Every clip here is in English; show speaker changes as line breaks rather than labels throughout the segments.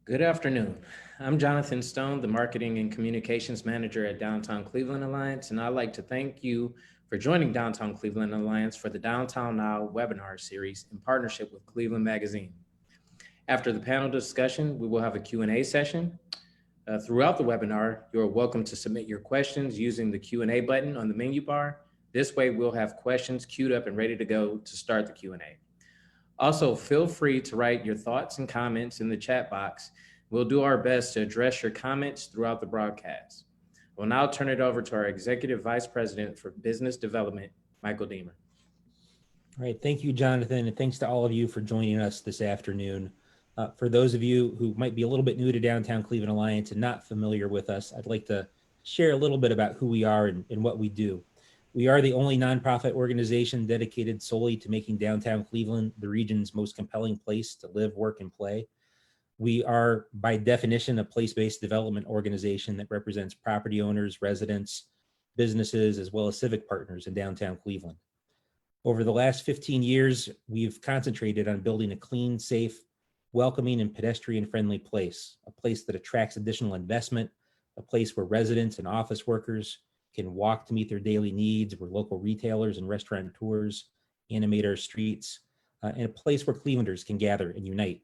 Good afternoon. I'm Jonathan Stone, the Marketing and Communications Manager at Downtown Cleveland Alliance, and I'd like to thank you for joining Downtown Cleveland Alliance for the Downtown Now webinar series in partnership with Cleveland Magazine. After the panel discussion, we will have a Q&A session. Throughout the webinar, you are welcome to submit your questions using the Q&A button on the menu bar. This way, we'll have questions queued up and ready to go to start the Q&A. Also, feel free to write your thoughts and comments in the chat box. We'll do our best to address your comments throughout the broadcast. We'll now turn it over to our Executive Vice President for Business Development, Michael Deemer.
All right, thank you, Jonathan, and thanks to all of you for joining us this afternoon. For those of you who might be a little bit new to Downtown Cleveland Alliance and not familiar with us, I'd like to share a little bit about who we are and what we do. We are the only nonprofit organization dedicated solely to making downtown Cleveland the region's most compelling place to live, work, and play. We are, by definition, a place-based development organization that represents property owners, residents, businesses, as well as civic partners in downtown Cleveland. Over the last 15 years, we've concentrated on building a clean, safe, welcoming, and pedestrian-friendly place, a place that attracts additional investment, a place where residents and office workers can walk to meet their daily needs, where local retailers and restaurateurs animate our streets, and a place where Clevelanders can gather and unite.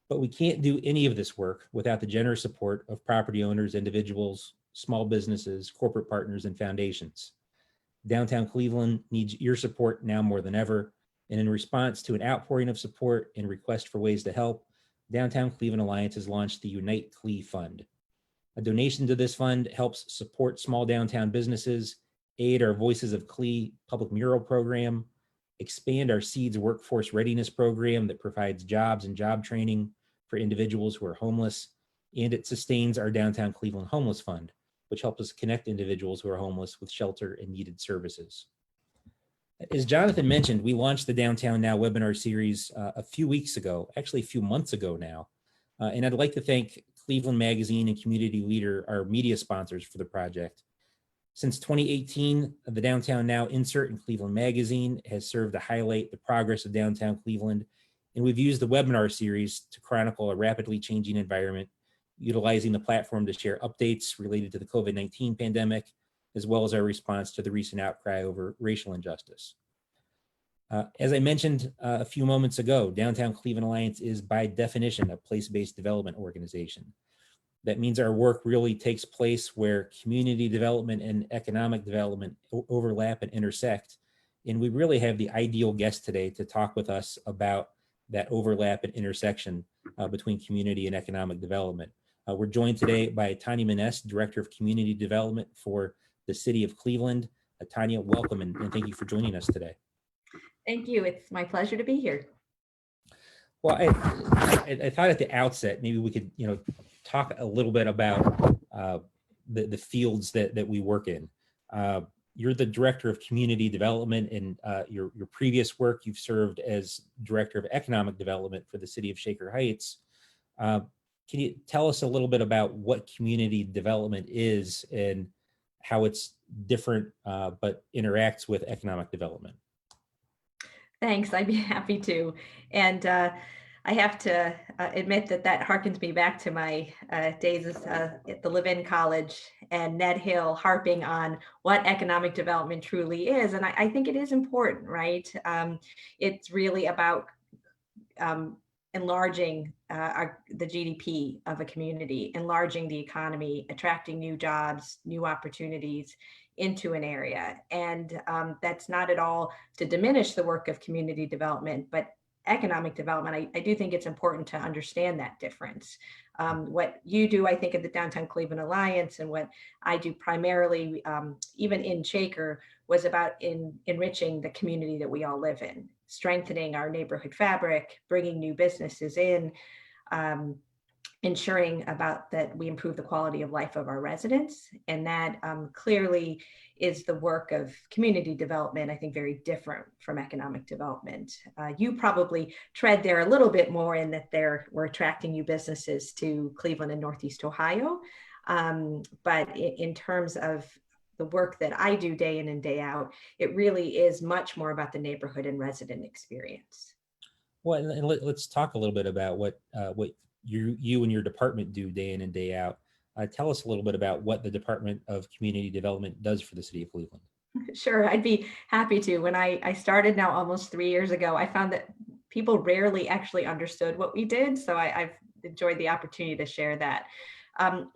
But we can't do any of this work without the generous support of property owners, individuals, small businesses, corporate partners, and foundations. Downtown Cleveland needs your support now more than ever. And in response to an outpouring of support and request for ways to help, Downtown Cleveland Alliance has launched the Unite CLE Fund. A donation to this fund helps support small downtown businesses, aid our Voices of CLE public mural program, expand our SEEDS workforce readiness program that provides jobs and job training for individuals who are homeless, and it sustains our Downtown Cleveland Homeless Fund, which helps us connect individuals who are homeless with shelter and needed services. As Jonathan mentioned, we launched the Downtown Now webinar series a few weeks ago, actually a few months ago now. And I'd like to thank Cleveland Magazine and Community Leader, our media sponsors for the project. Since 2018, the Downtown Now insert in Cleveland Magazine has served to highlight the progress of downtown Cleveland. And we've used the webinar series to chronicle a rapidly changing environment, utilizing the platform to share updates related to the COVID-19 pandemic, as well as our response to the recent outcry over racial injustice. As I mentioned a few moments ago, Downtown Cleveland Alliance is by definition a place-based development organization. That means our work really takes place where community development and economic development overlap and intersect. And we really have the ideal guest today to talk with us about that overlap and intersection between community and economic development. We're joined today by Tania Menesse, Director of Community Development for the City of Cleveland. Tania, welcome and thank you for joining us today.
Thank you. It's my pleasure to be here.
Well, I thought at the outset, maybe we could, talk a little bit about the fields that we work in. You're the Director of Community Development, and your previous work, you've served as Director of Economic Development for the City of Shaker Heights. Can you tell us a little bit about what community development is and how it's different but interacts with economic development?
Thanks, I'd be happy to. And I have to admit that harkens me back to my days at the Levin College and Ned Hill harping on what economic development truly is. And I think it is important, right? It's really about enlarging the GDP of a community, enlarging the economy, attracting new jobs, new opportunities into an area. And that's not at all to diminish the work of community development, but economic development, I do think it's important to understand that difference. What you do, I think, at the Downtown Cleveland Alliance and what I do primarily, even in Shaker, was about enriching the community that we all live in, strengthening our neighborhood fabric, bringing new businesses in, ensuring about that we improve the quality of life of our residents. And that clearly is the work of community development, I think very different from economic development. You probably tread there a little bit more in that we're attracting new businesses to Cleveland and Northeast Ohio. But in terms of the work that I do day in and day out, it really is much more about the neighborhood and resident experience.
Well, and let's talk a little bit about what you and your department do day in and day out. Tell us a little bit about what the Department of Community Development does for the city of Cleveland.
Sure, I'd be happy to. When I started now almost 3 years ago, I found that people rarely actually understood what we did. So I've enjoyed the opportunity to share that.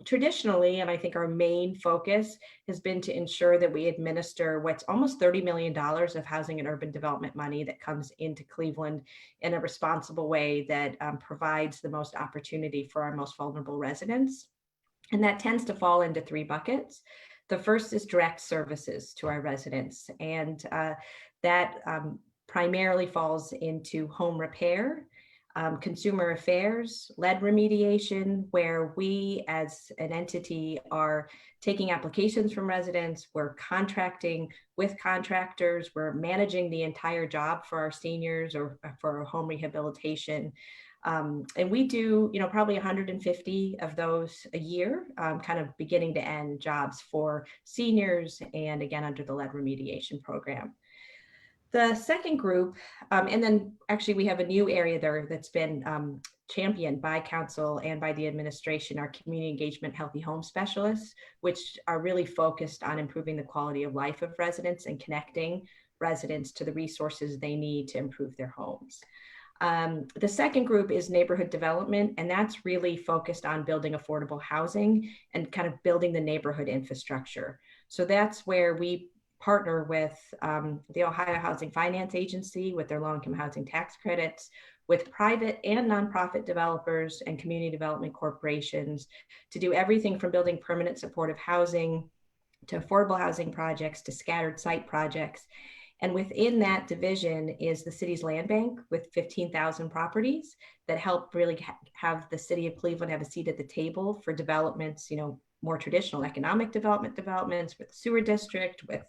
Traditionally, and I think our main focus has been to ensure that we administer what's almost $30 million of housing and urban development money that comes into Cleveland in a responsible way that provides the most opportunity for our most vulnerable residents. And that tends to fall into three buckets. The first is direct services to our residents, and that primarily falls into home repair, consumer affairs, lead remediation, where we as an entity are taking applications from residents, we're contracting with contractors, we're managing the entire job for our seniors or for home rehabilitation. And we do, probably 150 of those a year, kind of beginning to end jobs for seniors, and again, under the lead remediation program. The second group, and then actually we have a new area there that's been championed by council and by the administration, our community engagement healthy home specialists, which are really focused on improving the quality of life of residents and connecting residents to the resources they need to improve their homes. The second group is neighborhood development, and that's really focused on building affordable housing and kind of building the neighborhood infrastructure. So that's where we partner with the Ohio Housing Finance Agency with their low-income housing tax credits, with private and nonprofit developers and community development corporations to do everything from building permanent supportive housing to affordable housing projects to scattered site projects. And within that division is the city's land bank with 15,000 properties that help really have the city of Cleveland have a seat at the table for developments, more traditional economic developments with the sewer district, with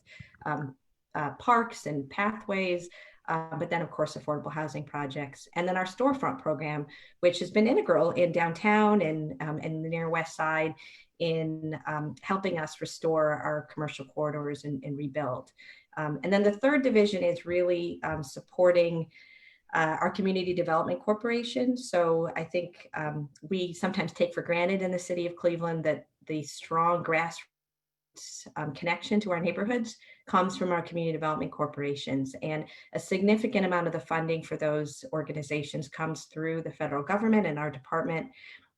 parks and pathways, but then of course affordable housing projects. And then our storefront program, which has been integral in downtown and in the near west side in helping us restore our commercial corridors and rebuild. And then the third division is really supporting our community development corporation. So I think we sometimes take for granted in the city of Cleveland that the strong grassroots connection to our neighborhoods comes from our community development corporations. And a significant amount of the funding for those organizations comes through the federal government and our department.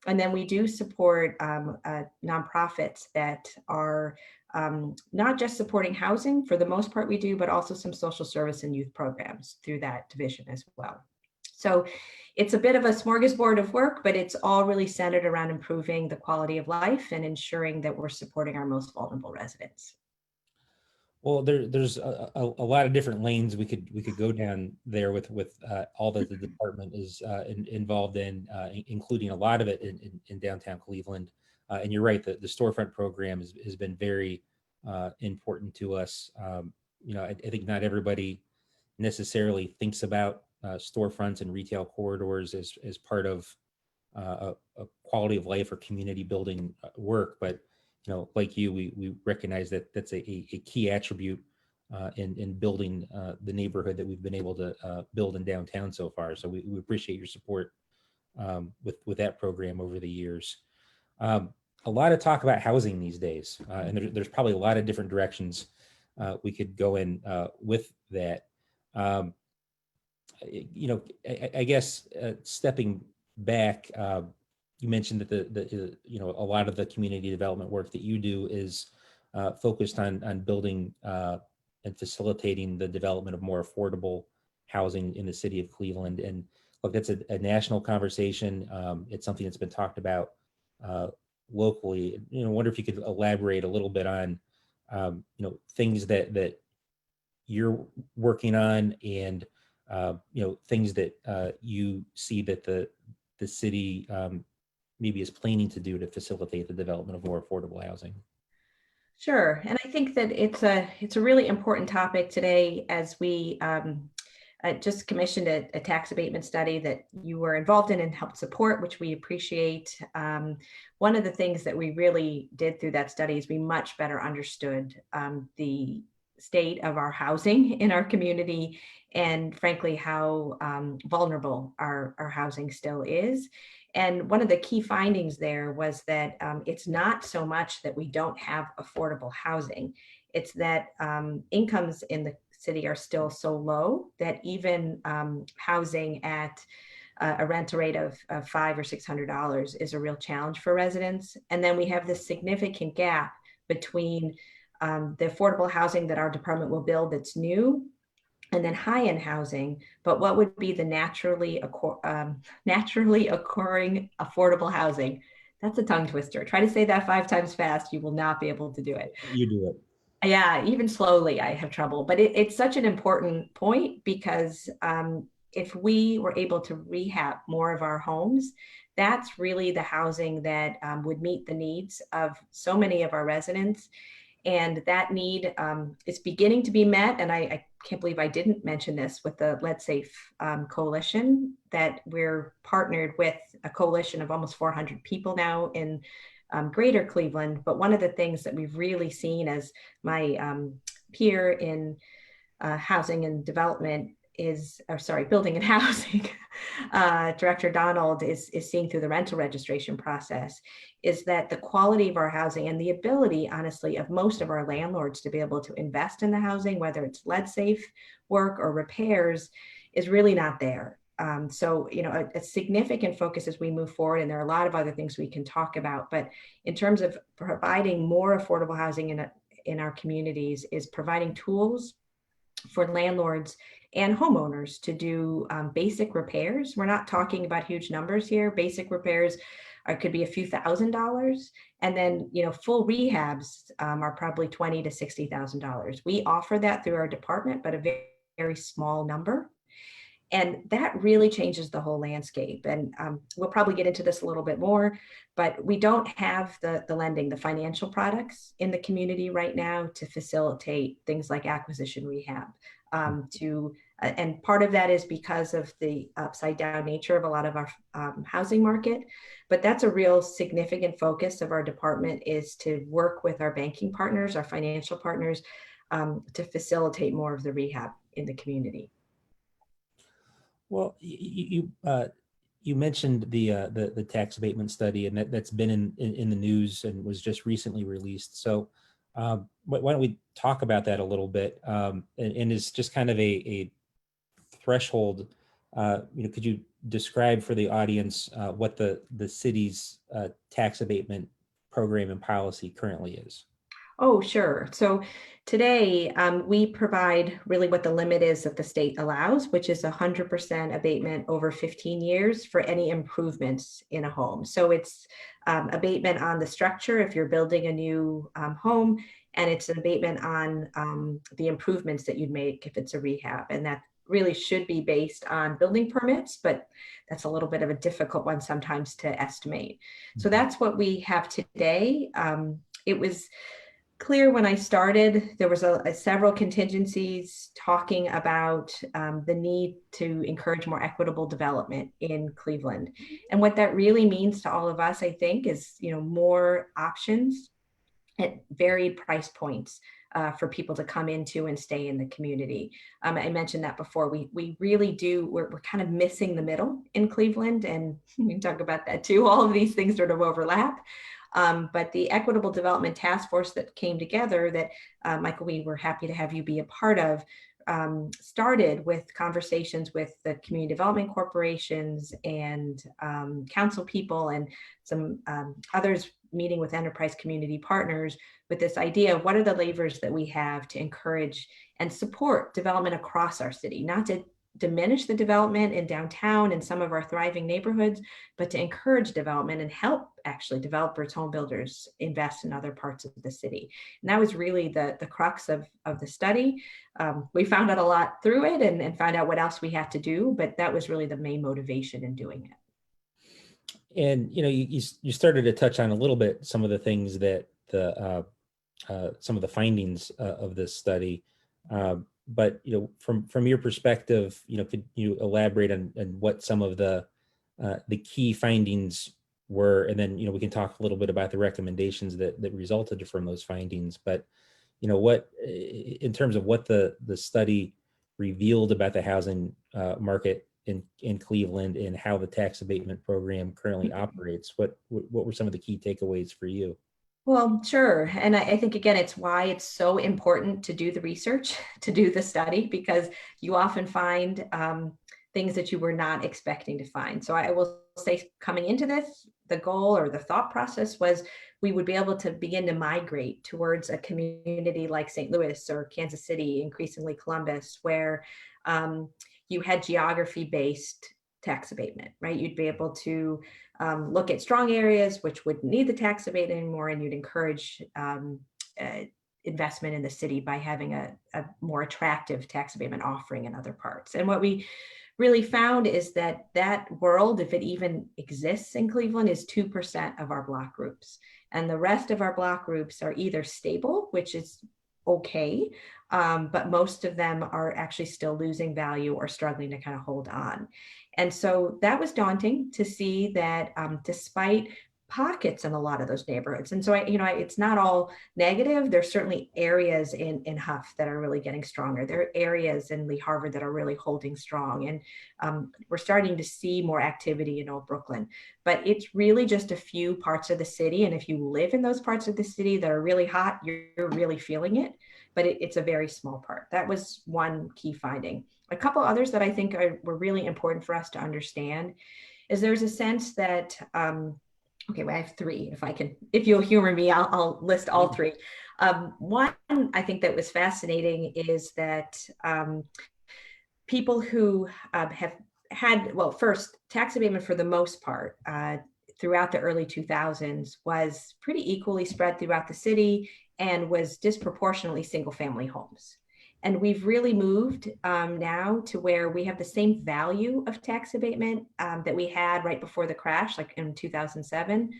And then we do support nonprofits that are not just supporting housing, for the most part we do, but also some social service and youth programs through that division as well. So it's a bit of a smorgasbord of work, but it's all really centered around improving the quality of life and ensuring that we're supporting our most vulnerable residents.
Well, there's a lot of different lanes we could go down there with all that the department is involved in, including a lot of it in downtown Cleveland. And you're right, the storefront program has been very important to us. I think not everybody necessarily thinks about storefronts and retail corridors as part of a quality of life or community building work, but like you, we recognize that that's a key attribute in building the neighborhood that we've been able to build in downtown so far. So we appreciate your support with that program over the years. A lot of talk about housing these days, and there's probably a lot of different directions we could go in with that. I guess stepping back, you mentioned that the a lot of the community development work that you do is focused on building and facilitating the development of more affordable housing in the city of Cleveland. And look, that's a national conversation. It's something that's been talked about locally. I wonder if you could elaborate a little bit on things that you're working on and things that you see that the city maybe is planning to do to facilitate the development of more affordable housing.
Sure, and I think that it's a really important topic today, as we just commissioned a tax abatement study that you were involved in and helped support, which we appreciate. One of the things that we really did through that study is we much better understood the state of our housing in our community, and frankly, how vulnerable our housing still is. And one of the key findings there was that it's not so much that we don't have affordable housing, it's that incomes in the city are still so low that even housing at a rental rate of $500 or $600 is a real challenge for residents. And then we have this significant gap between the affordable housing that our department will build that's new, and then high-end housing. But what would be the naturally occurring affordable housing? That's a tongue twister. Try to say that 5 times fast. You will not be able to do it.
You do it.
Yeah, even slowly, I have trouble. But it's such an important point because if we were able to rehab more of our homes, that's really the housing that would meet the needs of so many of our residents. And that need is beginning to be met. And I can't believe I didn't mention this with the Let's Safe coalition, that we're partnered with a coalition of almost 400 people now in greater Cleveland. But one of the things that we've really seen as my peer in housing and development is, or sorry, building and housing, Director Donald is seeing through the rental registration process, is that the quality of our housing and the ability, honestly, of most of our landlords to be able to invest in the housing, whether it's lead safe work or repairs, is really not there. So, a significant focus as we move forward, and there are a lot of other things we can talk about, but in terms of providing more affordable housing in our communities, is providing tools for landlords and homeowners to do basic repairs. We're not talking about huge numbers here. Basic repairs could be a few $1,000s, and then full rehabs are probably $20,000 to $60,000. We offer that through our department, but a very, very small number. And that really changes the whole landscape. And we'll probably get into this a little bit more, but we don't have the lending, the financial products in the community right now to facilitate things like acquisition rehab. And part of that is because of the upside down nature of a lot of our housing market. But that's a real significant focus of our department, is to work with our banking partners, our financial partners, to facilitate more of the rehab in the community.
Well, you mentioned the tax abatement study, and that's been in the news and was just recently released. So why don't we talk about that a little bit? And is just kind of a threshold. Could you describe for the audience what the city's tax abatement program and policy currently is?
Oh, sure. So today we provide really what the limit is that the state allows, which is 100% abatement over 15 years for any improvements in a home. So it's abatement on the structure if you're building a new home, and it's an abatement on the improvements that you'd make if it's a rehab. And that really should be based on building permits, but that's a little bit of a difficult one sometimes to estimate. So that's what we have today. It was clear when I started, there was several contingencies talking about the need to encourage more equitable development in Cleveland. And what that really means to all of us, I think, is more options at varied price points for people to come into and stay in the community. I mentioned that before. We really do, we're kind of missing the middle in Cleveland, and we can talk about that too. All of these things sort of overlap. But the Equitable Development Task Force that came together, that Michael, we were happy to have you be a part of, started with conversations with the community development corporations and council people and some others, meeting with enterprise community partners with this idea of what are the levers that we have to encourage and support development across our city, not to diminish the development in downtown and some of our thriving neighborhoods, but to encourage development and help actually developers, home builders invest in other parts of the city. And that was really the crux of the study. We found out a lot through it and found out what else we had to do, but that was really the main motivation in doing it.
And you started to touch on a little bit some of the things that some of the findings of this study. But from your perspective, could you elaborate on what some of the key findings were, and then we can talk a little bit about the recommendations that resulted from those findings. But what, in terms of what the study revealed about the housing market in Cleveland and how the tax abatement program currently operates, what were some of the key takeaways for you?
Well, sure. And I think, again, it's why it's so important to do the research, to do the study, because you often find things that you were not expecting to find. So I will say, coming into this, the goal or the thought process was we would be able to begin to migrate towards a community like St. Louis or Kansas City, increasingly Columbus, where you had geography-based tax abatement, right? You'd be able to look at strong areas which wouldn't need the tax abatement anymore, and you'd encourage investment in the city by having a more attractive tax abatement offering in other parts. And what we really found is that that world, if it even exists in Cleveland, is 2% of our block groups. And the rest of our block groups are either stable, which is okay, but most of them are actually still losing value or struggling to kind of hold on. And so that was daunting to see that despite pockets in a lot of those neighborhoods. And so, it's not all negative. There's certainly areas in Huff that are really getting stronger. There are areas in Lee Harvard that are really holding strong. And we're starting to see more activity in Old Brooklyn. But it's really just a few parts of the city. And if you live in those parts of the city that are really hot, you're really feeling it. But it's a very small part. That was one key finding. A couple others that I think were really important for us to understand is there's a sense that, okay, well, I have three. If you'll humor me, I'll list all three. One, I think that was fascinating is that people who have had, well, first, tax abatement for the most part throughout the early 2000s was pretty equally spread throughout the city and was disproportionately single family homes. And we've really moved now to where we have the same value of tax abatement that we had right before the crash, like in 2007.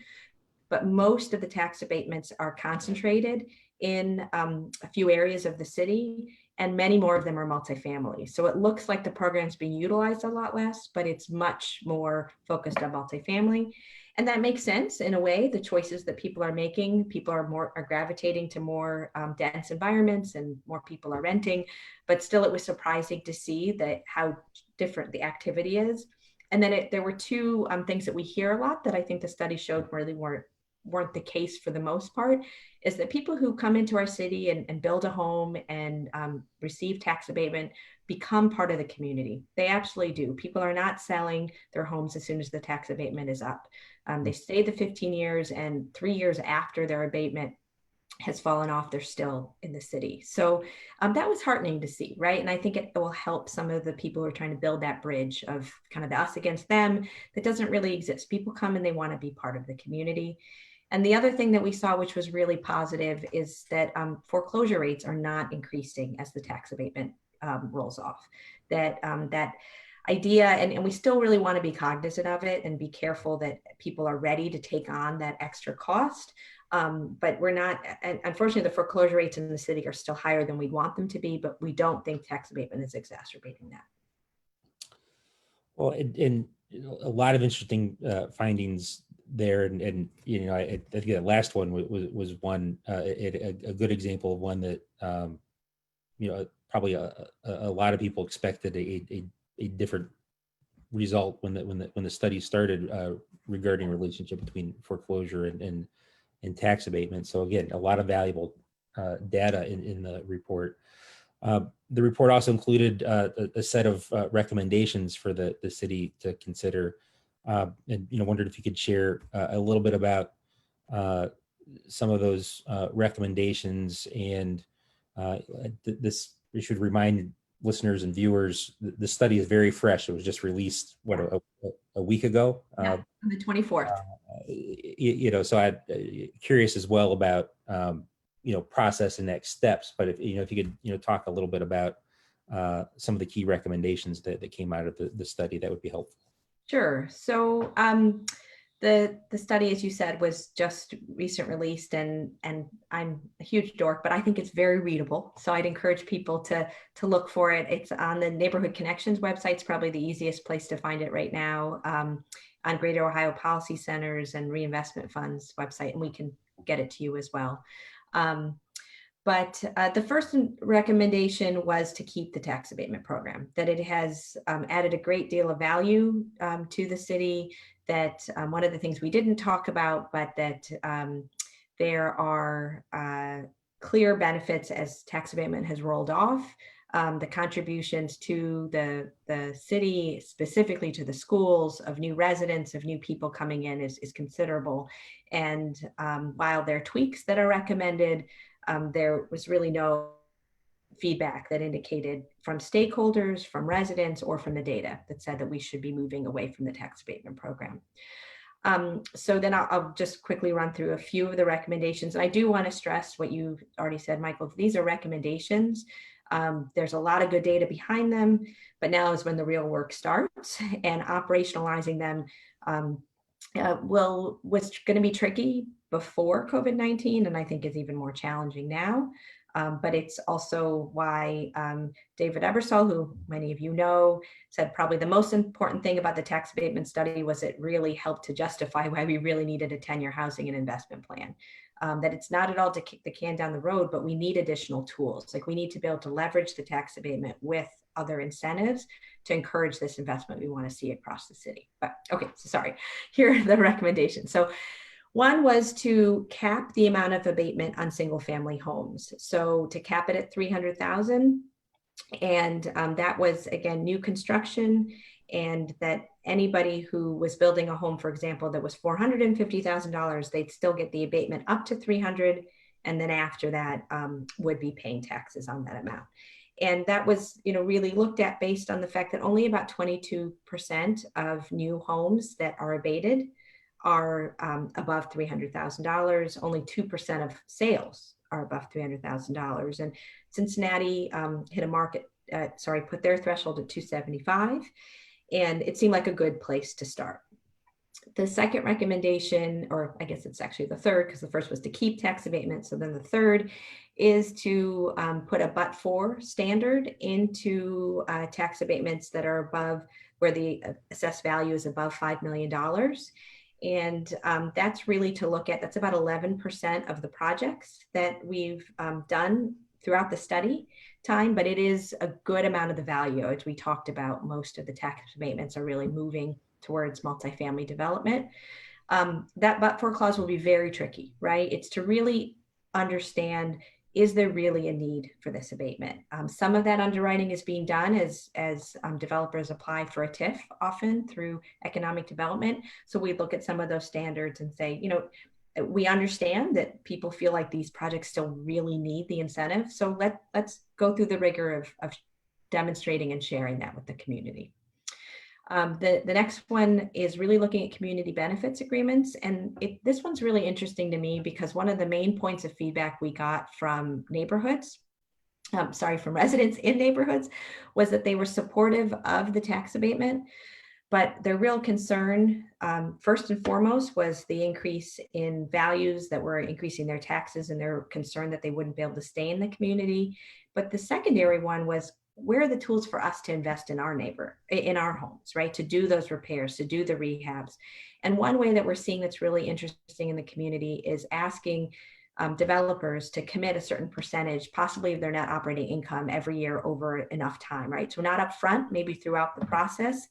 But most of the tax abatements are concentrated in a few areas of the city, and many more of them are multifamily. So it looks like the program's being utilized a lot less, but it's much more focused on multifamily. And that makes sense in a way. The choices that people are making, people are gravitating to more dense environments, and more people are renting. But still, it was surprising to see that how different the activity is. And then there were two things that we hear a lot that I think the study showed really weren't the case for the most part, is that people who come into our city and build a home and receive tax abatement become part of the community. They absolutely do. People are not selling their homes as soon as the tax abatement is up. They stay the 15 years, and 3 years after their abatement has fallen off, they're still in the city. So that was heartening to see, right? And I think it will help some of the people who are trying to build that bridge of kind of the us against them that doesn't really exist. People come and they want to be part of the community. And the other thing that we saw, which was really positive, is that foreclosure rates are not increasing as the tax abatement rolls off. That idea, and we still really want to be cognizant of it and be careful that people are ready to take on that extra cost. But we're not, and unfortunately, the foreclosure rates in the city are still higher than we want them to be, but we don't think tax abatement is exacerbating that.
Well, and a lot of interesting findings there, and I think that last one was one a good example of one that probably a lot of people expected a different result when the study started regarding relationship between foreclosure and tax abatement. So again, a lot of valuable data in the report. The report also included a set of recommendations for the city to consider, and wondered if you could share a little bit about some of those recommendations. And this, we should remind listeners and viewers, the study is very fresh. It was just released a week ago.
Yeah, on the 24th.
So I'm curious as well about process and next steps. But if you could talk a little bit about some of the key recommendations that came out of the study, that would be helpful.
Sure. So the study, as you said, was just recent released, and I'm a huge dork, but I think it's very readable. So I'd encourage people to look for it. It's on the Neighborhood Connections website. It's probably the easiest place to find it right now, on Greater Ohio Policy Centers and Reinvestment Fund's website, and we can get it to you as well. But the first recommendation was to keep the tax abatement program, that it has added a great deal of value to the city, that one of the things we didn't talk about, but that there are clear benefits as tax abatement has rolled off. The contributions to the city, specifically to the schools, of new residents, of new people coming in is considerable. And while there are tweaks that are recommended, there was really no feedback that indicated from stakeholders, from residents, or from the data that said that we should be moving away from the tax abatement program. So then I'll just quickly run through a few of the recommendations. I do want to stress what you already said, Michael. These are recommendations. There's a lot of good data behind them, but now is when the real work starts, and operationalizing them was going to be tricky before COVID-19, and I think is even more challenging now. But it's also why David Ebersol, who many of you know, said probably the most important thing about the tax abatement study was it really helped to justify why we really needed a 10-year housing and investment plan. That it's not at all to kick the can down the road, but we need additional tools. Like, we need to be able to leverage the tax abatement with other incentives to encourage this investment we want to see across the city. But okay, so sorry, here are the recommendations. So one was to cap the amount of abatement on single family homes. So to cap it at 300,000. And that was, again, new construction, and that anybody who was building a home, for example, that was $450,000, they'd still get the abatement up to 300. And then after that would be paying taxes on that amount. And that was, really looked at based on the fact that only about 22% of new homes that are abated are above $300,000. Only 2% of sales are above $300,000. And Cincinnati hit a put their threshold at 275. And it seemed like a good place to start. The second recommendation, or I guess it's actually the third, because the first was to keep tax abatement. So then the third is to put a but-for standard into tax abatements that are above, where the assessed value is above $5 million. And that's really to look at, that's about 11% of the projects that we've done throughout the study time, but it is a good amount of the value. As we talked about, most of the tax abatements are really moving towards multifamily development. That but-for clause will be very tricky, right? It's to really understand, is there really a need for this abatement? Some of that underwriting is being done as developers apply for a TIF, often through economic development. So we look at some of those standards and say, we understand that people feel like these projects still really need the incentive. So let's go through the rigor of demonstrating and sharing that with the community. The next one is really looking at community benefits agreements. And this one's really interesting to me because one of the main points of feedback we got from from residents in neighborhoods, was that they were supportive of the tax abatement. But their real concern, first and foremost, was the increase in values that were increasing their taxes, and their concern that they wouldn't be able to stay in the community. But the secondary one was, where are the tools for us to invest in our homes, right? To do those repairs, to do the rehabs. And one way that we're seeing that's really interesting in the community is asking developers to commit a certain percentage, possibly of their net operating income, every year over enough time, right? So not upfront, maybe throughout the process,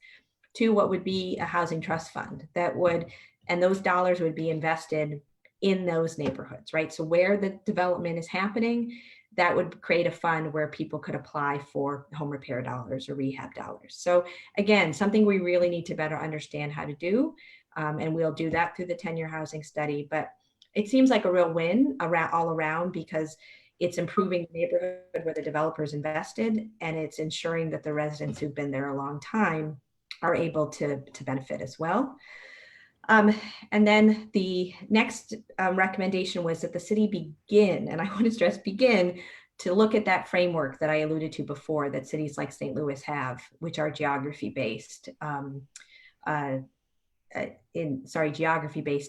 to what would be a housing trust fund and those dollars would be invested in those neighborhoods, right? So where the development is happening, that would create a fund where people could apply for home repair dollars or rehab dollars. So again, something we really need to better understand how to do. And we'll do that through the 10-year housing study. But it seems like a real win all around, because it's improving the neighborhood where the developers invested, and it's ensuring that the residents who've been there a long time are able to benefit as well. And then the next recommendation was that the city begin, and I want to stress begin, to look at that framework that I alluded to before that cities like St. Louis have, which are geography-based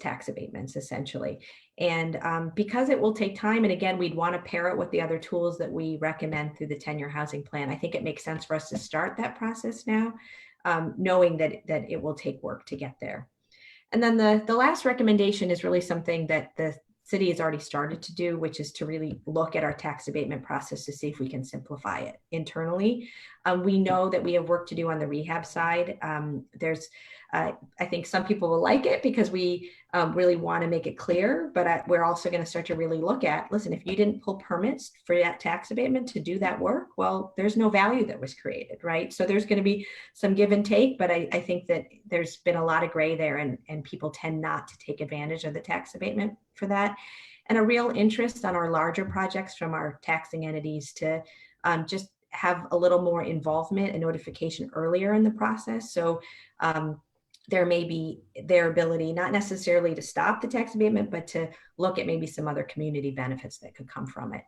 tax abatements, essentially. And because it will take time, and again, we'd want to pair it with the other tools that we recommend through the 10-year housing plan, I think it makes sense for us to start that process now, knowing that it will take work to get there. And then the last recommendation is really something that the city has already started to do, which is to really look at our tax abatement process to see if we can simplify it internally. We know that we have work to do on the rehab side. I think some people will like it because we really want to make it clear, but we're also going to start to really look at, listen, if you didn't pull permits for that tax abatement to do that work, well, there's no value that was created, right? So there's going to be some give and take, but I think that there's been a lot of gray there, and people tend not to take advantage of the tax abatement for that. And a real interest on our larger projects from our taxing entities to just have a little more involvement and notification earlier in the process. So there may be their ability, not necessarily to stop the tax abatement, but to look at maybe some other community benefits that could come from it.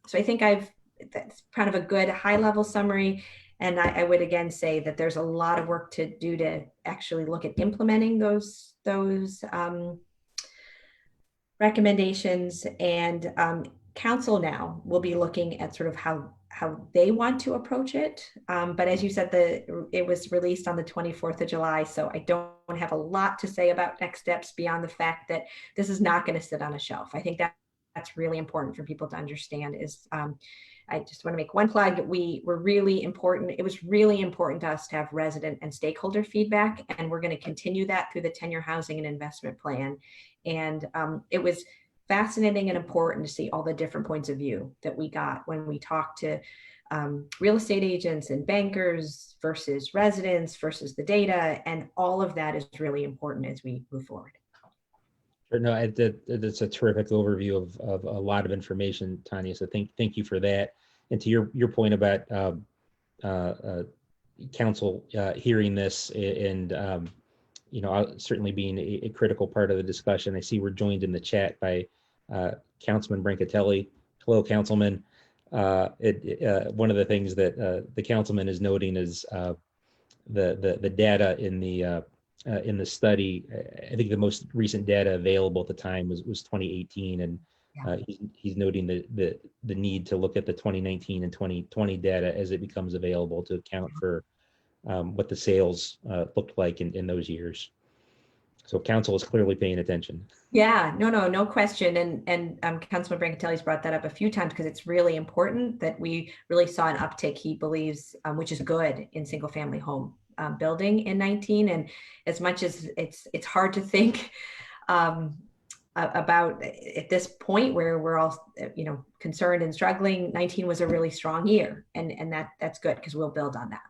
So I think that's kind of a good high level summary. And I would again say that there's a lot of work to do to actually look at implementing those recommendations, and council now will be looking at sort of how they want to approach it. But as you said, it was released on the 24th of July. So I don't have a lot to say about next steps beyond the fact that this is not going to sit on a shelf. I think that's really important for people to understand is, I just want to make one plug. We were really important. It was really important to us to have resident and stakeholder feedback, and we're going to continue that through the 10-year housing and investment plan. And it was fascinating and important to see all the different points of view that we got when we talked to real estate agents and bankers versus residents versus the data. And all of that is really important as we move forward.
No, that's a terrific overview of a lot of information, Tania. So thank you for that. And to your point about council hearing this and certainly being a critical part of the discussion. I see we're joined in the chat by Councilman Brancatelli. Hello, Councilman. One of the things that the councilman is noting is the data in the study. I think the most recent data available at the time was 2018, and he's noting the need to look at the 2019 and 2020 data as it becomes available to account for what the sales looked like in those years. So council is clearly paying attention.
Yeah, no question. And Councilman Brancatelli's brought that up a few times because it's really important that we really saw an uptick, he believes, which is good, in single family home building in 19. And as much as it's hard to think about at this point where we're all concerned and struggling, 19 was a really strong year, and that's good because we'll build on that.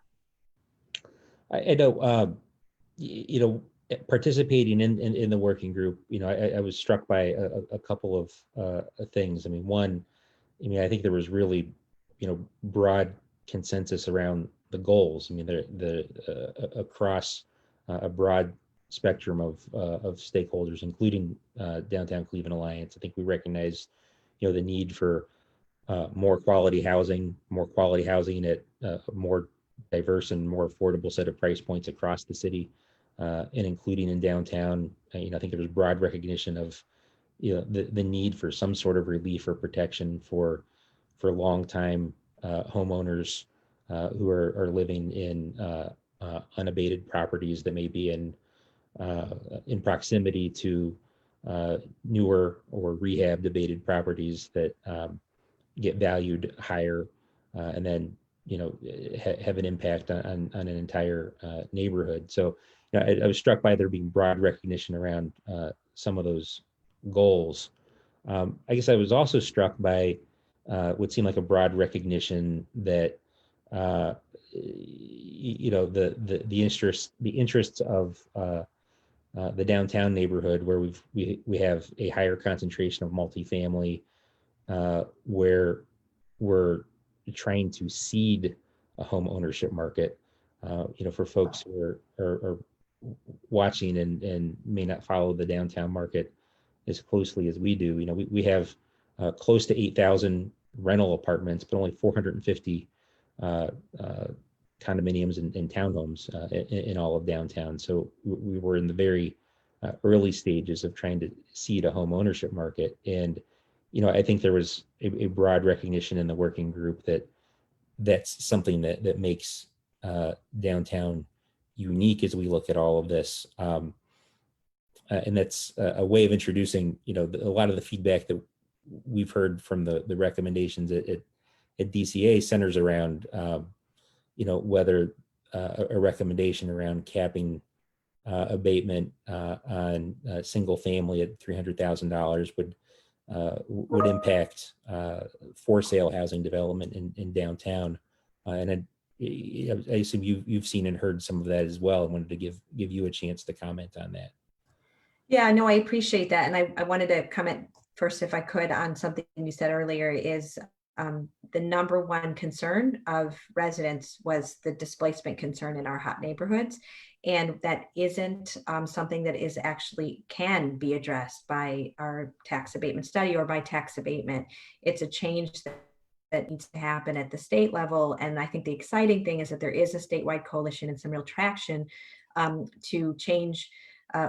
I know, participating in the working group, I was struck by a couple of things. I mean, one, I think there was really, broad consensus around the goals. I mean, across a broad spectrum of stakeholders, including Downtown Cleveland Alliance. I think we recognize, the need for more quality housing at a more diverse and more affordable set of price points across the city, and including in downtown. I think there was broad recognition of the need for some sort of relief or protection for long-time homeowners who are living in unabated properties that may be in proximity to newer or rehabbed abated properties that get valued higher, and then have an impact on an entire neighborhood. So I was struck by there being broad recognition around some of those goals. I guess I was also struck by what seemed like a broad recognition that the interests of the downtown neighborhood, where we have a higher concentration of multifamily, where we're trying to seed a home ownership market, for folks who are watching and may not follow the downtown market as closely as we do. We have close to 8,000 rental apartments, but only 450 condominiums and townhomes in all of downtown. So we were in the very early stages of trying to seed a home ownership market. And, I think there was a broad recognition in the working group that that's something that makes downtown unique as we look at all of this. and that's a way of introducing, a lot of the feedback that we've heard from the recommendations at DCA centers around, whether a recommendation around capping abatement on single family at $300,000 would impact for sale housing development in downtown. And I assume you've seen and heard some of that as well. I wanted to give you a chance to comment on that.
Yeah, no, I appreciate that. And I wanted to comment first, if I could, on something you said earlier is the number one concern of residents was the displacement concern in our hot neighborhoods. And that isn't something that is actually can be addressed by our tax abatement study or by tax abatement. It's a change that needs to happen at the state level. And I think the exciting thing is that there is a statewide coalition and some real traction to change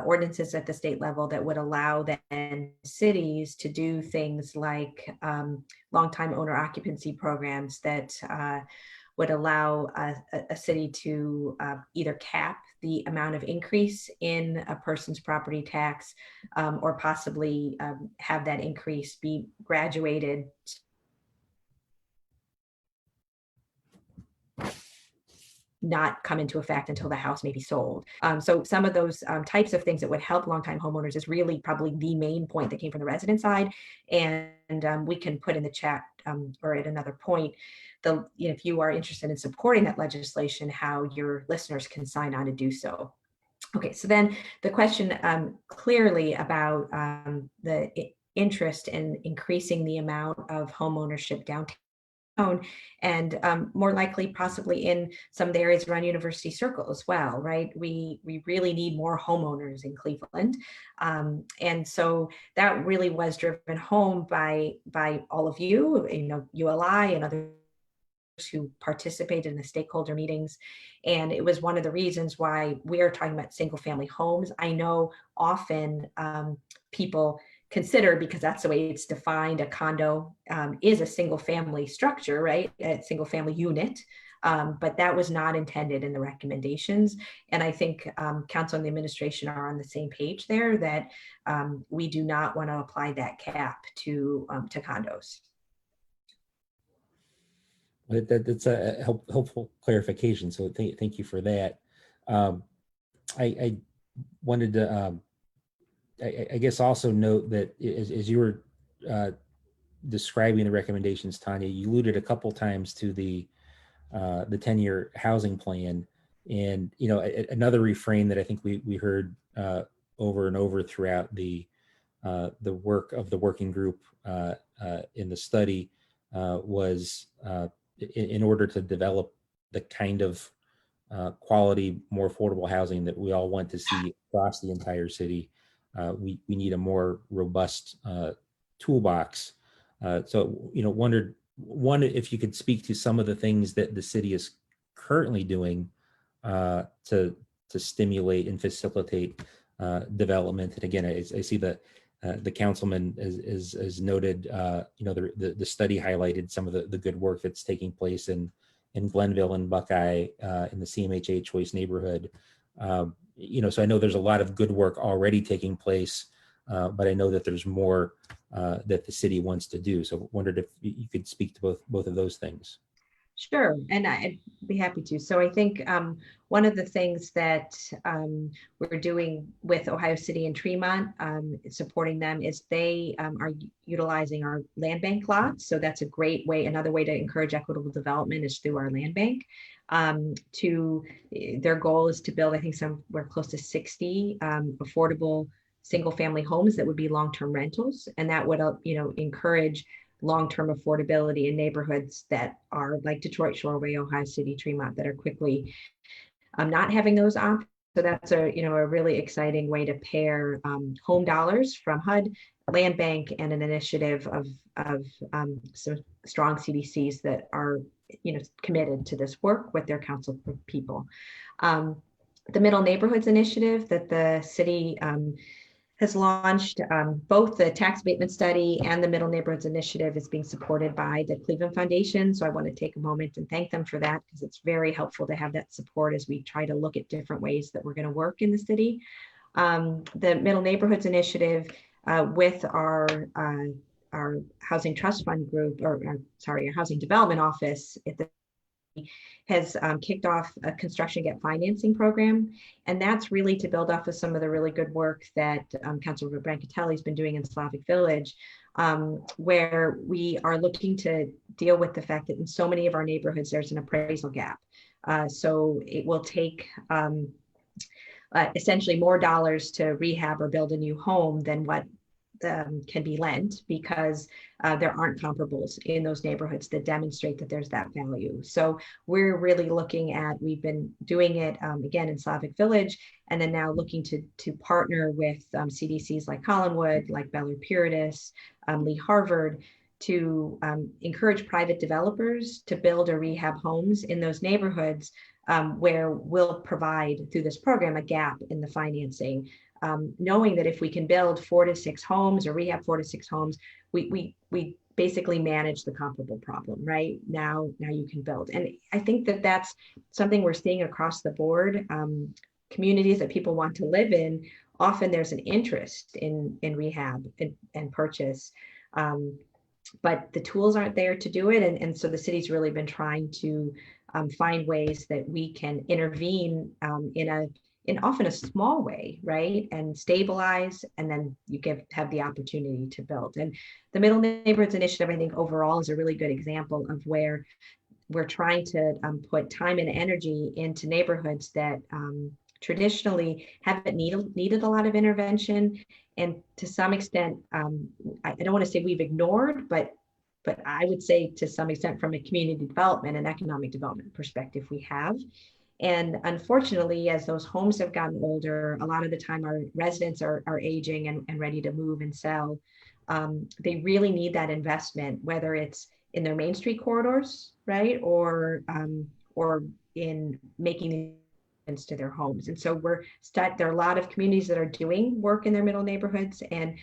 ordinances at the state level that would allow then cities to do things like long-time owner occupancy programs that would allow a city to either cap the amount of increase in a person's property tax or possibly have that increase be graduated not come into effect until the house may be sold. So some of those types of things that would help longtime homeowners is really probably the main point that came from the resident side. And we can put in the chat or at another point, if you are interested in supporting that legislation, how your listeners can sign on to do so. Okay, so then the question clearly about the interest in increasing the amount of home ownership downtown, and more likely possibly in some of the areas around University Circle as well, right? We really need more homeowners in Cleveland. And so that really was driven home by all of you, ULI and others who participated in the stakeholder meetings. And it was one of the reasons why we are talking about single family homes. I know often people consider, because that's the way it's defined, a condo is a single family structure, right? A single family unit. But that was not intended in the recommendations. And I think council and the administration are on the same page there that we do not want to apply that cap to condos.
That's a helpful clarification. So thank you for that. I wanted to, I guess, also note that as you were describing the recommendations, Tania, you alluded a couple times to the 10-year housing plan, and another refrain that I think we heard over and over throughout the work of the working group in the study was in order to develop the kind of quality, more affordable housing that we all want to see across the entire city. We need a more robust toolbox. So, wondered if you could speak to some of the things that the city is currently doing to stimulate and facilitate development. And again, I see the councilman has noted, the study highlighted some of the good work that's taking place in Glenville and Buckeye in the CMHA Choice neighborhood. So I know there's a lot of good work already taking place, but I know that there's more that the city wants to do. So I wondered if you could speak to both of those things.
Sure, and I'd be happy to. So I think one of the things that we're doing with Ohio City and Tremont, supporting them, is they are utilizing our land bank lots. So that's a great way. Another way to encourage equitable development is through our land bank. Their goal is to build, I think, somewhere close to 60 affordable single family homes that would be long-term rentals, and that would encourage long-term affordability in neighborhoods that are like Detroit, Shoreway, Ohio City, Tremont, that are quickly not having those options. So that's a really exciting way to pair home dollars from HUD, land bank, and an initiative of some strong CDCs that are committed to this work with their council people. The Middle Neighborhoods Initiative that the city has launched, both the tax abatement study and the Middle Neighborhoods Initiative is being supported by the Cleveland Foundation. So I want to take a moment and thank them for that, because it's very helpful to have that support as we try to look at different ways that we're going to work in the city. The Middle Neighborhoods Initiative with our Housing Trust Fund group, our Housing Development Office at the has kicked off a construction get financing program. And that's really to build off of some of the really good work that Councilor Brancatelli has been doing in Slavic Village, where we are looking to deal with the fact that in so many of our neighborhoods, there's an appraisal gap. So it will take essentially more dollars to rehab or build a new home than what can be lent, because there aren't comparables in those neighborhoods that demonstrate that there's that value. So we're really looking at, we've been doing it again in Slavic Village, and then now looking to partner with CDCs like Collinwood, like Bellur Puritas, Lee Harvard, to encourage private developers to build or rehab homes in those neighborhoods where we'll provide through this program a gap in the financing. Knowing that if we can build 4 to 6 homes or rehab 4 to 6 homes, we basically manage the comparable problem, right? Now you can build. And I think that that's something we're seeing across the board. Communities that people want to live in, often there's an interest in rehab and purchase, but the tools aren't there to do it. And so the city's really been trying to find ways that we can intervene in often a small way, right? And stabilize, and then you have the opportunity to build. And the Middle Neighborhoods Initiative, I think overall is a really good example of where we're trying to put time and energy into neighborhoods that traditionally haven't needed a lot of intervention. And to some extent, I don't want to say we've ignored, but I would say to some extent from a community development and economic development perspective, we have. And unfortunately, as those homes have gotten older, a lot of the time our residents are aging and ready to move and sell. They really need that investment, whether it's in their Main Street corridors, right? Or in making to their homes. And so there are a lot of communities that are doing work in their middle neighborhoods, and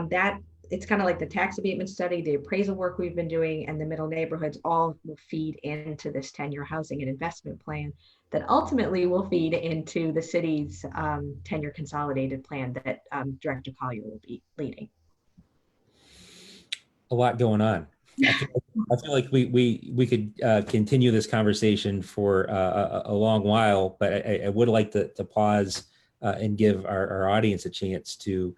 that it's kind of like the tax abatement study, the appraisal work we've been doing, and the middle neighborhoods all will feed into this 10-year housing and investment plan that ultimately will feed into the city's 10-year consolidated plan that Director Collier will be leading.
A lot going on. I feel like we could continue this conversation for a long while, but I would like to pause and give our audience a chance to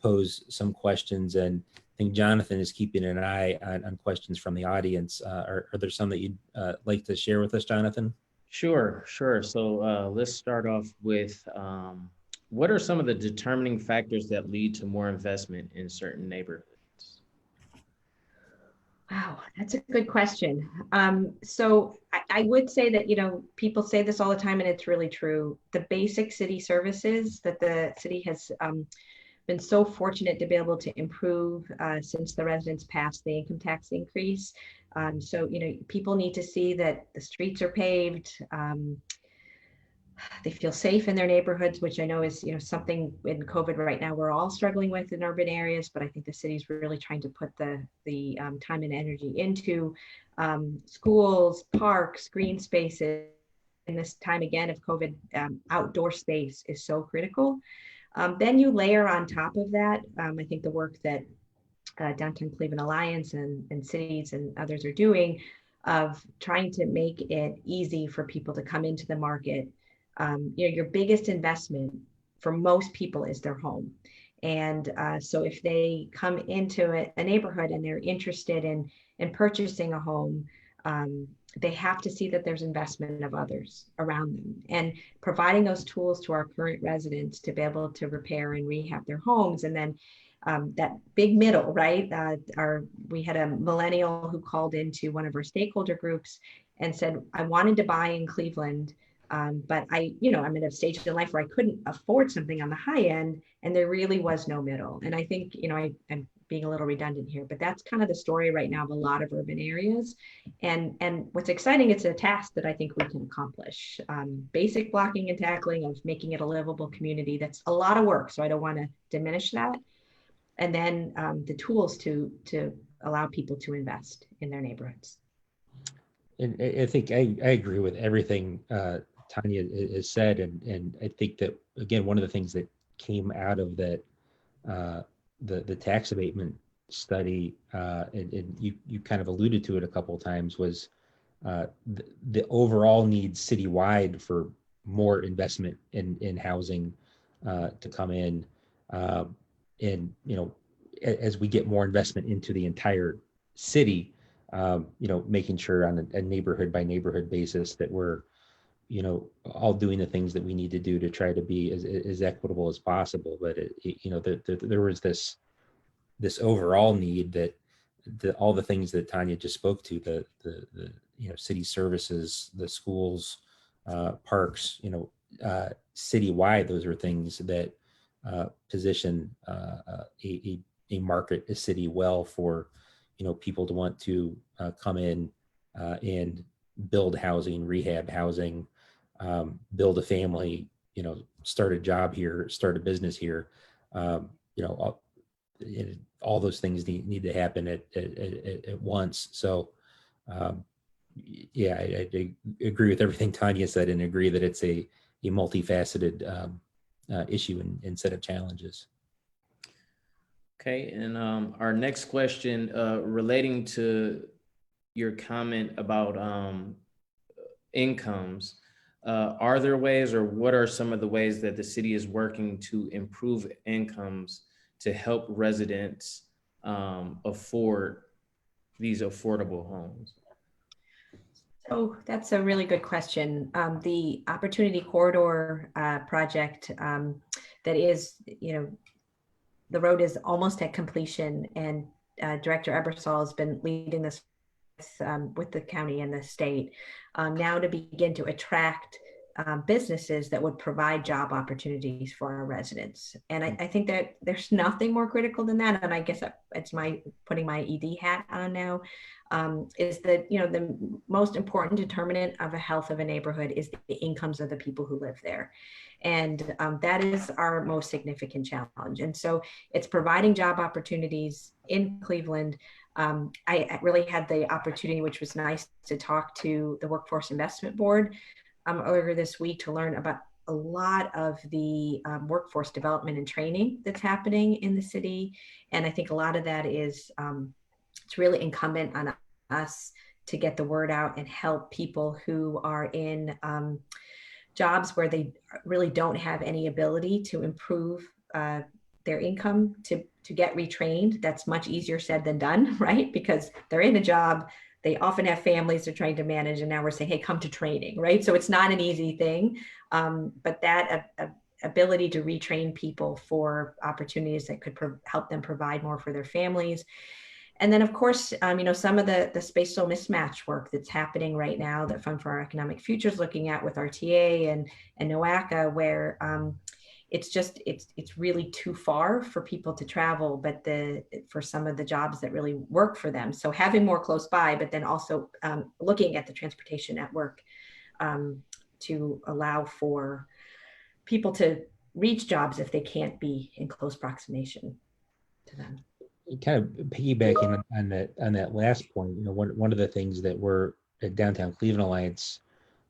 pose some questions. And I think Jonathan is keeping an eye on questions from the audience. Are there some that you'd like to share with us, Jonathan?
Sure. So let's start off with what are some of the determining factors that lead to more investment in certain neighborhoods?
Wow, that's a good question. So I would say that, people say this all the time, and it's really true. The basic city services that the city has been so fortunate to be able to improve since the residents passed the income tax increase. So, people need to see that the streets are paved. They feel safe in their neighborhoods, which I know is, something in COVID right now we're all struggling with in urban areas. But I think the city's really trying to put the time and energy into schools, parks, green spaces. In this time again of COVID, outdoor space is so critical. Then you layer on top of that, I think the work that Downtown Cleveland Alliance and cities and others are doing of trying to make it easy for people to come into the market. Your biggest investment for most people is their home. And so if they come into a neighborhood and they're interested in purchasing a home, they have to see that there's investment of others around them, and providing those tools to our current residents to be able to repair and rehab their homes. And then that big middle, right? We had a millennial who called into one of our stakeholder groups and said, I wanted to buy in Cleveland, but I'm at a stage in life where I couldn't afford something on the high end, and there really was no middle. And I think, I'm being a little redundant here, but that's kind of the story right now of a lot of urban areas. And what's exciting, it's a task that I think we can accomplish. Basic blocking and tackling of making it a livable community. That's a lot of work, so I don't want to diminish that. And then the tools to allow people to invest in their neighborhoods.
And I think I agree with everything Tania has said. And I think that, again, one of the things that came out of that, the tax abatement study, and you kind of alluded to it a couple of times, was the overall need citywide for more investment in housing to come in. And, as we get more investment into the entire city, making sure on a neighborhood by neighborhood basis that we're, all doing the things that we need to do to try to be as equitable as possible. But there was this overall need that all the things that Tania just spoke to, the city services, the schools, parks, citywide, those are things that position a market, a city well for people to want to come in and build housing, rehab housing, build a family, start a job here, start a business here. All those things need to happen at once. So, yeah, I agree with everything Tania said, and agree that it's a multifaceted issue and set of challenges.
Okay, and our next question relating to your comment about incomes, are there ways, or what are some of the ways that the city is working to improve incomes to help residents afford these affordable homes?
So that's a really good question. The Opportunity Corridor project that is, the road is almost at completion, and Director Ebersol has been leading this with the county and the state now to begin to attract businesses that would provide job opportunities for our residents. And I think that there's nothing more critical than that. And I guess it's putting my ED hat on now, is that, the most important determinant of the health of a neighborhood is the incomes of the people who live there. And that is our most significant challenge. And so it's providing job opportunities in Cleveland. I really had the opportunity, which was nice, to talk to the Workforce Investment Board earlier this week to learn about a lot of the workforce development and training that's happening in the city. And I think a lot of that is, it's really incumbent on us to get the word out and help people who are in jobs where they really don't have any ability to improve their income to get retrained. That's much easier said than done, right? Because they're in a job, they often have families they're trying to manage, and now we're saying, hey, come to training, right? So it's not an easy thing, but that ability to retrain people for opportunities that could help them provide more for their families. And then, of course, some of the spatial mismatch work that's happening right now that Fund for Our Economic Future is looking at with RTA and NOACA, where it's really too far for people to travel, but for some of the jobs that really work for them. So having more close by, but then also looking at the transportation network to allow for people to reach jobs if they can't be in close proximation to them.
Kind of piggybacking on that last point, one of the things that we're at Downtown Cleveland Alliance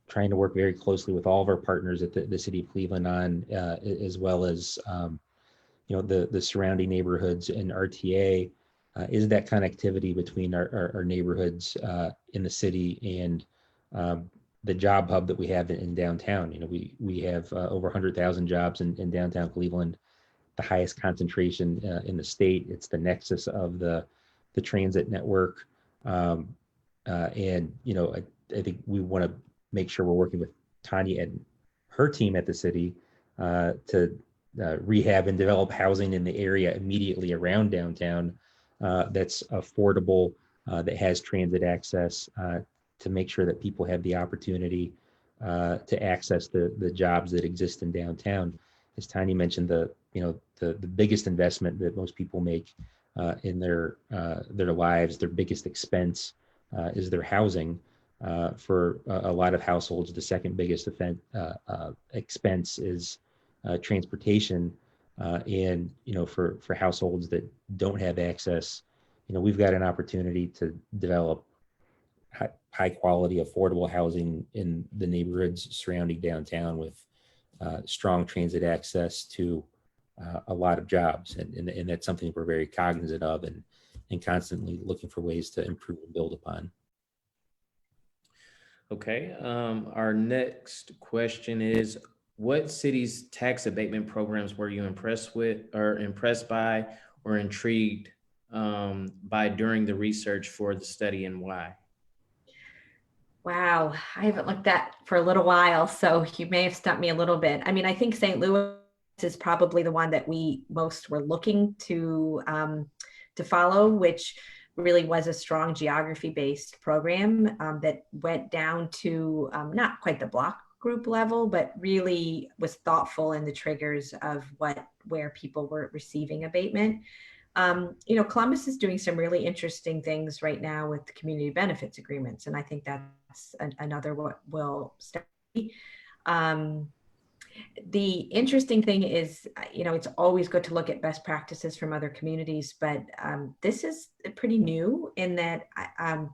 trying to work very closely with all of our partners at the city of Cleveland on, as well as the surrounding neighborhoods and RTA, is that connectivity between our neighborhoods in the city and the job hub that we have in downtown. We have over 100,000 jobs in downtown Cleveland, the highest concentration in the state. It's the nexus of the transit network, and I think we want to make sure we're working with Tania and her team at the city to rehab and develop housing in the area immediately around downtown that's affordable, that has transit access, to make sure that people have the opportunity to access the jobs that exist in downtown. As Tania mentioned, the biggest investment that most people make in their lives, their biggest expense is their housing. For a lot of households, the second biggest expense is transportation. And for households that don't have access, we've got an opportunity to develop high quality, affordable housing in the neighborhoods surrounding downtown with strong transit access to a lot of jobs, and that's something we're very cognizant of and constantly looking for ways to improve and build upon.
Okay. Our next question is, what cities' tax abatement programs were you impressed with, or impressed by, or intrigued by during the research for the study, and why?
Wow, I haven't looked at for a little while, so you may have stumped me a little bit. I mean, I think St. Louis is probably the one that we most were looking to follow, which really was a strong geography-based program that went down to not quite the block group level, but really was thoughtful in the triggers of where people were receiving abatement. Columbus is doing some really interesting things right now with the community benefits agreements, and I think that's another what we'll study. The interesting thing is, it's always good to look at best practices from other communities, but this is pretty new in that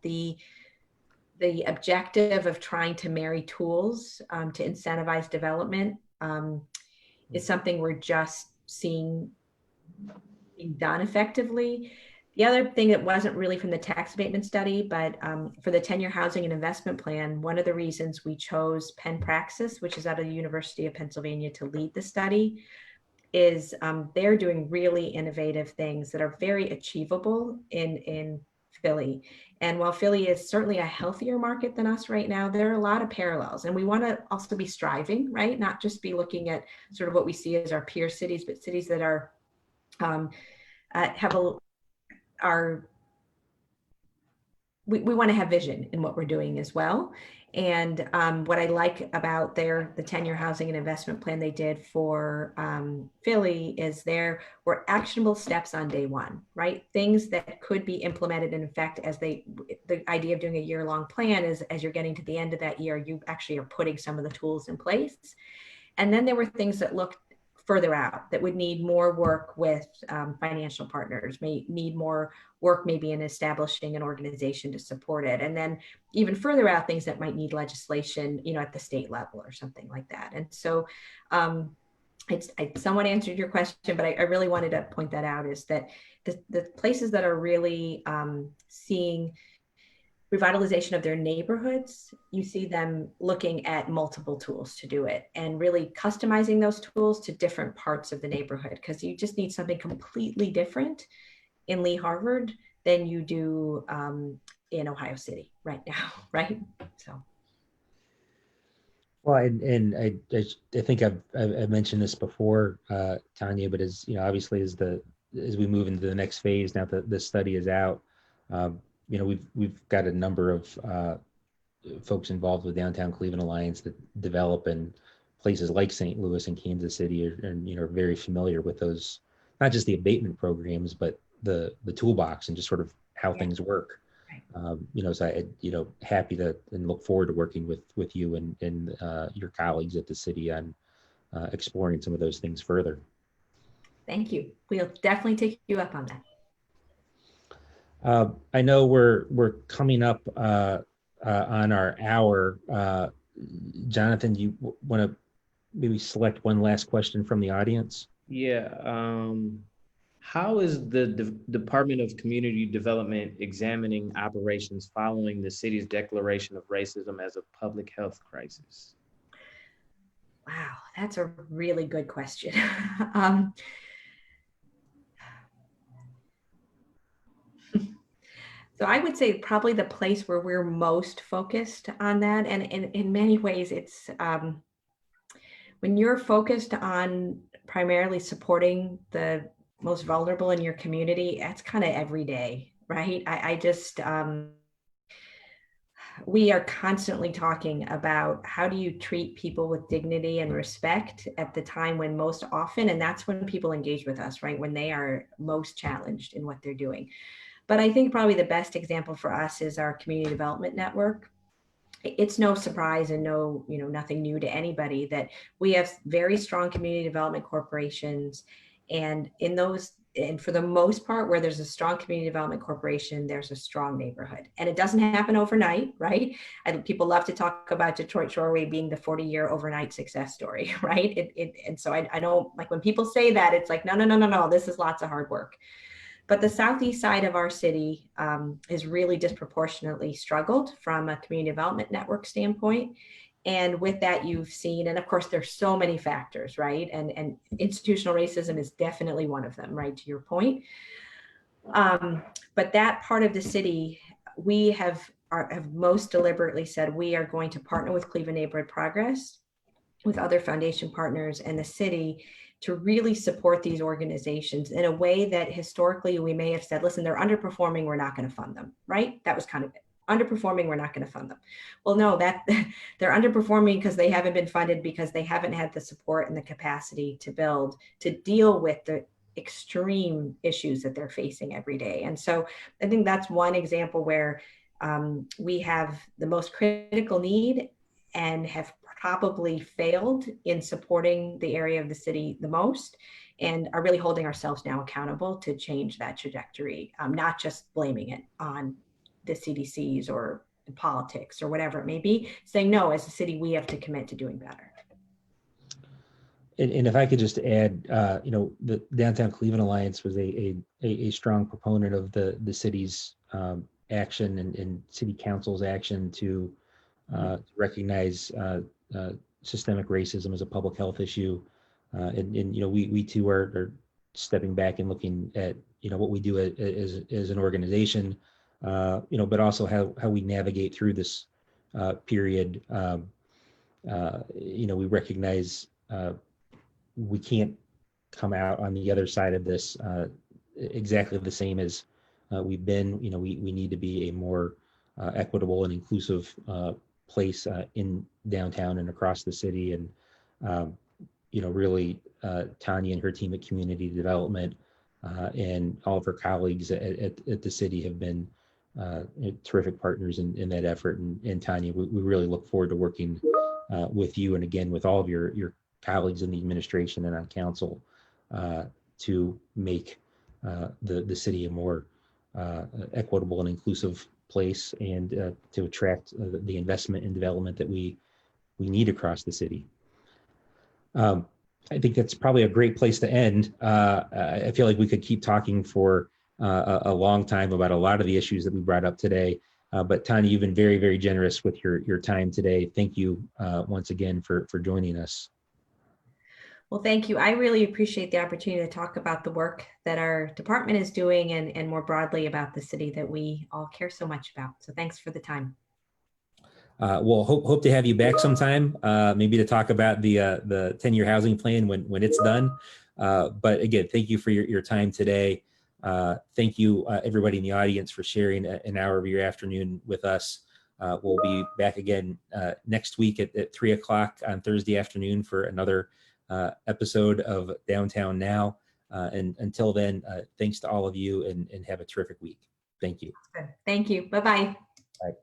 the objective of trying to marry tools to incentivize development is something we're just seeing being done effectively. The other thing that wasn't really from the tax abatement study, but for the 10-year housing and investment plan, one of the reasons we chose Penn Praxis, which is out of the University of Pennsylvania, to lead the study, is they're doing really innovative things that are very achievable in Philly. And while Philly is certainly a healthier market than us right now, there are a lot of parallels. And we want to also be striving, right? Not just be looking at sort of what we see as our peer cities, but cities that are we want to have vision in what we're doing as well. And what I like about the 10-year housing and investment plan they did for Philly is there were actionable steps on day one, right? Things that could be implemented in effect the idea of doing a year-long plan is as you're getting to the end of that year, you actually are putting some of the tools in place. And then there were things that looked further out that would need more work with financial partners, may need more work maybe in establishing an organization to support it. And then even further out, things that might need legislation, at the state level or something like that. And so I somewhat answered your question, but I really wanted to point that out, is that the places that are really seeing revitalization of their neighborhoods, you see them looking at multiple tools to do it and really customizing those tools to different parts of the neighborhood, because you just need something completely different in Lee Harvard than you do in Ohio City right now, right? So.
Well, and I think I've mentioned this before, Tanya, but obviously as we move into the next phase now that the study is out, we've got a number of folks involved with Downtown Cleveland Alliance that develop in places like St. Louis and Kansas City, are very familiar with those, not just the abatement programs, but the toolbox and just sort of how things work. So I, happy to and look forward to working with you and your colleagues at the city on exploring some of those things further.
Thank you. We'll definitely take you up on that.
I know we're coming up on our hour. Jonathan, do you want to maybe select one last question from the audience?
Yeah. How is the Department of Community Development examining operations following the city's declaration of racism as a public health crisis?
Wow, that's a really good question. So I would say probably the place where we're most focused on that, and in many ways, it's when you're focused on primarily supporting the most vulnerable in your community, that's kind of every day, right? I just, we are constantly talking about how do you treat people with dignity and respect at the time when most often, and that's when people engage with us, right? When they are most challenged in what they're doing. But I think probably the best example for us is our community development network. It's no surprise and nothing new to anybody that we have very strong community development corporations. And in those, and for the most part, where there's a strong community development corporation, there's a strong neighborhood. And it doesn't happen overnight, right? People love to talk about Detroit Shoreway being the 40-year overnight success story, right? And so I don't like when people say that, it's like, no, this is lots of hard work. But the southeast side of our city is really disproportionately struggled from a community development network standpoint. And with that, you've seen, and of course, there's so many factors, right? And institutional racism is definitely one of them, right? To your point. But that part of the city, we have most deliberately said we are going to partner with Cleveland Neighborhood Progress, with other foundation partners and the city to really support these organizations in a way that historically we may have said, listen, they're underperforming, we're not going to fund them, right? That was kind of it. Underperforming, we're not going to fund them. Well, no, that they're underperforming because they haven't been funded, because they haven't had the support and the capacity to build, to deal with the extreme issues that they're facing every day. And so I think that's one example where we have the most critical need and have probably failed in supporting the area of the city the most, and are really holding ourselves now accountable to change that trajectory, not just blaming it on the CDCs or politics or whatever it may be, saying, no, as a city, we have to commit to doing better.
And if I could just add, the Downtown Cleveland Alliance was a strong proponent of the city's action and city council's action to recognize systemic racism as a public health issue. And we too are stepping back and looking at, what we do as an organization, but also how we navigate through this period. We recognize we can't come out on the other side of this exactly the same as we've been. We need to be a more equitable and inclusive place in downtown and across the city. And really Tania and her team at community development and all of her colleagues at the city have been terrific partners in that effort. And Tania, we really look forward to working with you, and again with all of your colleagues in the administration and on council to make the city a more equitable and inclusive place, and to attract the investment and development that we need across the city. I think that's probably a great place to end. I feel like we could keep talking for a long time about a lot of the issues that we brought up today. But Tania, you've been very, very generous with your time today. Thank you once again for joining us.
Well, thank you. I really appreciate the opportunity to talk about the work that our department is doing, and more broadly about the city that we all care so much about. So thanks for the time.
Well, hope to have you back sometime, maybe to talk about the 10-year housing plan when it's done. But again, thank you for your time today. Thank you, everybody in the audience, for sharing an hour of your afternoon with us. We'll be back again next week at 3 o'clock on Thursday afternoon for another episode of Downtown Now. And until then, thanks to all of you, and have a terrific week. Thank you.
Thank you. Bye-bye.
Bye.